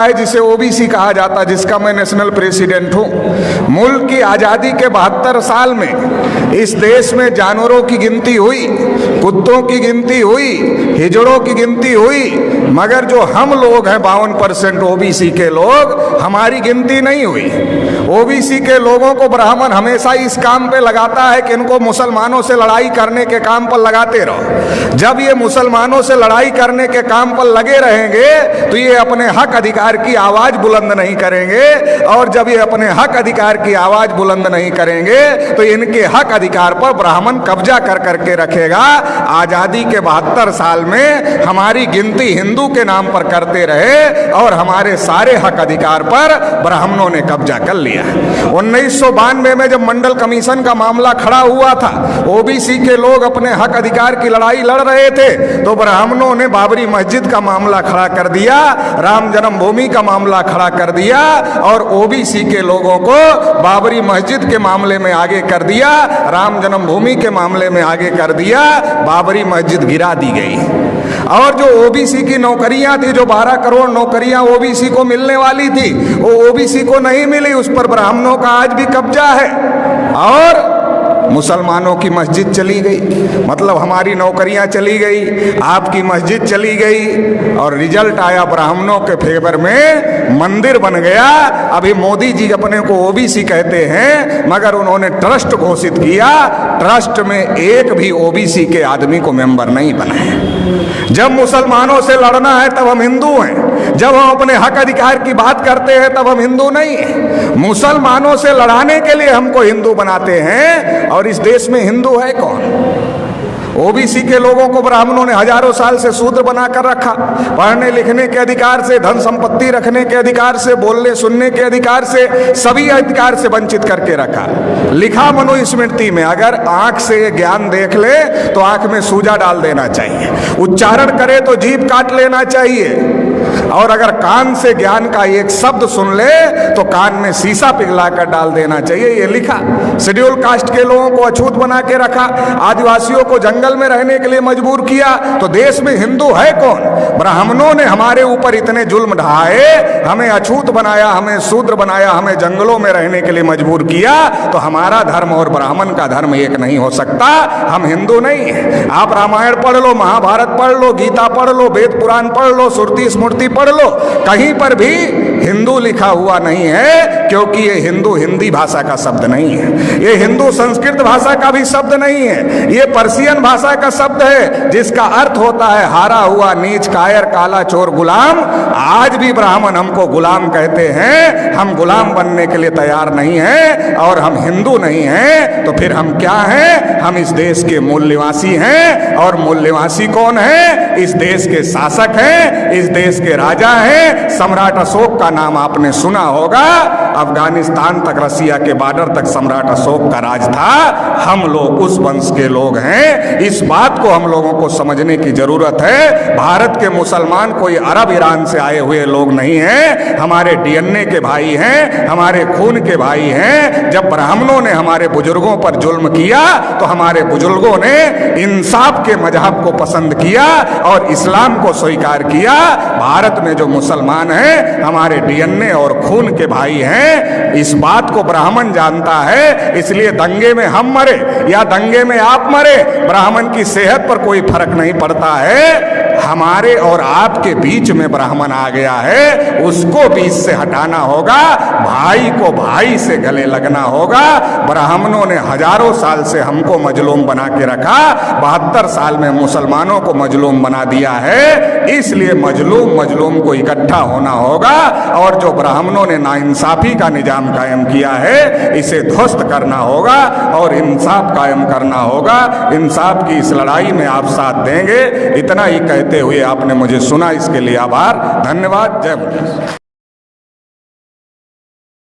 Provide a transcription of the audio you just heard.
है जिसे ओबीसी कहा जाता, जिसका मैं नेशनल प्रेसिडेंट हूँ। मुल्क की आज़ादी के 72 साल में इस देश में जानवरों की गिनती हुई, कुत्तों की गिनती हुई, हिजड़ों की गिनती हुई, मगर जो हम लोग हैं 52% ओबीसी के लोग, हमारी गिनती नहीं हुई। ओबीसी के लोगों को ब्राह्मण हमेशा इस काम पे लगाता है कि इनको मुसलमानों से लड़ाई करने के काम पर लगाते रहो। जब ये मुसलमानों से लड़ाई करने के काम पर लगे रहेंगे तो ये अपने हक अधिकार की आवाज बुलंद नहीं करेंगे, और जब ये अपने हक अधिकार की आवाज बुलंद नहीं करेंगे तो इनके हक अधिकार पर ब्राह्मण कब्जा कर करके रखेगा। आजादी के 72 साल में हमारी गिनती हिंदू के नाम पर करते रहे और हमारे सारे हक अधिकार पर ब्राह्मणों ने कब्जा कर लिया। 1992 में जब मंडल कमीशन का मामला खड़ा हुआ था, ओबीसी के लोग अपने हक अधिकार की लड़ाई लड़ रहे थे, तो ब्राह्मणों ने बाबरी मस्जिद का मामला खड़ा कर दिया, राम जन्मभूमि का मामला खड़ा कर दिया, और ओबीसी के लोगों को बाबरी मस्जिद के मामले में आगे कर दिया, राम जन्मभूमि के मामले में आगे कर दिया। बाबरी मस्जिद गिरा दी गई। और जो ओबीसी की नौकरियां थी, जो 12 करोड़ नौकरियां ओबीसी को मिलने वाली थी, वो ओबीसी को नहीं मिली, उस पर ब्राह्मणों का आज भी कब्जा है। और मुसलमानों की मस्जिद चली गई, मतलब हमारी नौकरियां चली गई, आपकी मस्जिद चली गई, और रिजल्ट आया ब्राह्मणों के फेवर में, मंदिर बन गया। अभी मोदी जी अपने को ओबीसी कहते हैं, मगर उन्होंने ट्रस्ट घोषित किया, ट्रस्ट में एक भी ओबीसी के आदमी को मेंबर नहीं बनाए। जब मुसलमानों से लड़ना है तब हम हिंदू हैं, जब हम अपने हक अधिकार की बात करते हैं तब हम हिंदू नहीं हैं। मुसलमानों से लड़ाने के लिए हमको हिंदू बनाते हैं, और इस देश में हिंदू है कौन? ओबीसी के लोगों को ब्राह्मणों ने हजारों साल से शूद्र बनाकर रखा, पढ़ने लिखने के अधिकार से, धन संपत्ति रखने के अधिकार से, बोलने सुनने के अधिकार से, सभी अधिकार से वंचित करके रखा। लिखा मनुस्मृति में, अगर आंख से ज्ञान देख ले तो आंख में सूजा डाल देना चाहिए, उच्चारण करे तो जीभ काट लेना चाहिए, और अगर कान से ज्ञान का एक शब्द सुन ले तो कान में शीशा पिघला कर डाल देना चाहिए, ये लिखा। शेड्यूल कास्ट के लोगों को अछूत बना के रखा, आदिवासियों को जंगल में रहने के लिए मजबूर किया, तो देश में हिंदू है कौन? ब्राह्मणों ने हमारे ऊपर इतने जुल्म ढाए, हमें अछूत बनाया, हमें शूद्र बनाया, हमें जंगलों में रहने के लिए मजबूर किया, तो हमारा धर्म और ब्राह्मण का धर्म एक नहीं हो सकता। हम हिंदू नहीं है। आप रामायण पढ़ लो, महाभारत पढ़ लो, गीता पढ़ लो, वेद पुराण पढ़ लो, श्रुति स्मृति पढ़ लो, कहीं पर भी हिंदू लिखा हुआ नहीं है, क्योंकि ये हिंदू हिंदी भाषा का शब्द नहीं है, ये हिंदू संस्कृत भाषा का भी शब्द नहीं है, ये पर्शियन भाषा का शब्द है, जिसका अर्थ होता है हारा हुआ, नीच, कायर, काला, चोर, गुलाम। आज भी ब्राह्मण हमको गुलाम कहते हैं, हम गुलाम बनने के लिए तैयार नहीं हैं, और हम हिंदू नहीं हैं, तो फिर हम क्या हैं? हम इस देश के मूल निवासी हैं, और मूल निवासी कौन है? इस देश के शासक हैं, इस देश के राजा हैं। सम्राट अशोक का नाम आपने सुना होगा, अफगानिस्तान तक, रसिया के बॉर्डर तक सम्राट अशोक का राज था। हम लोग उस वंश के लोग हैं। इस बात को हम लोगों को समझने की जरूरत है। भारत के मुसलमान कोई अरब ईरान से आए हुए लोग नहीं हैं, हमारे डीएनए के भाई हैं, हमारे खून के भाई हैं। जब ब्राह्मणों ने हमारे बुजुर्गों पर जुल्म किया तो हमारे बुजुर्गों ने इंसाफ के मजहब को पसंद किया और इस्लाम को स्वीकार किया। भारत में जो मुसलमान हैं हमारे डीएनए और खून के भाई हैं, इस बात को ब्राह्मण जानता है। इसलिए दंगे में हम मरे या दंगे में आप मरे, ब्राह्मण की सेहत पर कोई फर्क नहीं पड़ता है। हमारे और आपके बीच में ब्राह्मण आ गया है, उसको बीच से हटाना होगा, भाई को भाई से गले लगना होगा। ब्राह्मणों ने हजारों साल से हमको मजलूम बना के रखा, 72 साल में मुसलमानों को मजलूम बना दिया है। इसलिए मजलूम को इकट्ठा होना होगा, और जो ब्राह्मणों ने नाइंसाफी का निजाम कायम किया है, इसे ध्वस्त करना होगा और इंसाफ कायम करना होगा। इंसाफ की इस लड़ाई में आप साथ देंगे, इतना ही कहते हुए आपने मुझे सुना, इसके लिए आभार, धन्यवाद। जय मुर्शिद।